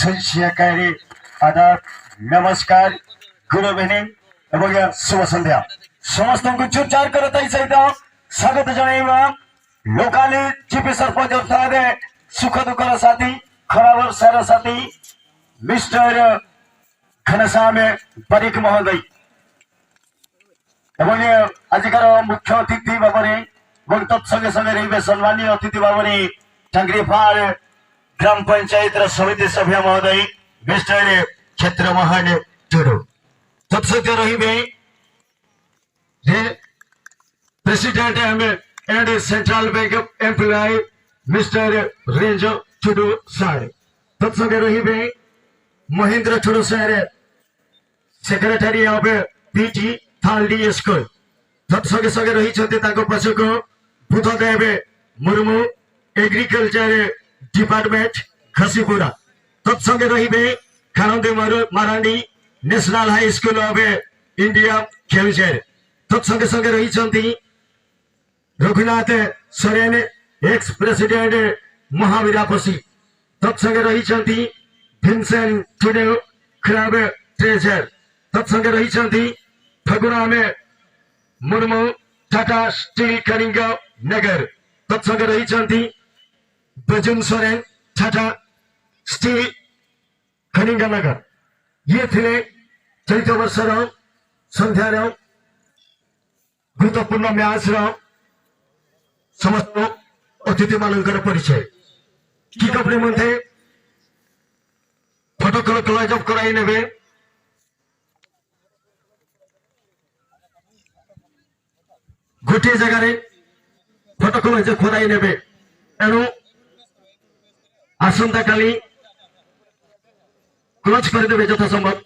शिष्यकारी आदाब नमस्कार good evening एवं शुभ संध्या समस्त को जोरदार करता सहित स्वागत जनाइबा लोकाली जीपी सरपंच अर्थात सुख दुखर साथी खराब सारा साथी मिस्टर घनश्याम परिक महोदय एवं आजिकार मुख्य अतिथि भाव में तत्संगे संगे रही सम्मानीय अतिथि भाव में टांगरीफाड़ ग्राम पंचायत समिति सभ्य महोदय मिस्टर क्षेत्र मोहन टुडू तत्सत रही president and central bank employ mister Renjo Tudu sir तत्संगे रही Mahendra Tudu sir secretary of PT Thaldi school तत्संगे संगे रही पछक बुधदेव मुर्मू एग्रीकल्चर डिपार्टमेंट खसीपुरा तत्संगे रही Khanande Marandi national high school of India Keluzar तत्संगे संगे रही रघुनाथ सोरेन एक्स प्रेसिडेंट महावीरापसी तत्संगे रही भिनसेंट टुडू क्लब ट्रेजर तत्संगे रही फगुराम मुर्मू टाटा स्टील कलिंगांव नगर तत्संगे रही बजुन सोरेन टाटा स्टील कलिंगांव नगर ये थे चलित वर्षर संध्यार गुरुत्वपूर्ण मैच समस्त अतिथि मानकर परिचय किकअप निमंते प्रोटोकॉल क्लोज अप कराई नेबे गोटे जगार प्रोटोकॉल खोदाई नेबे एणु आसंता काली क्लोज करदेवे यथासंभव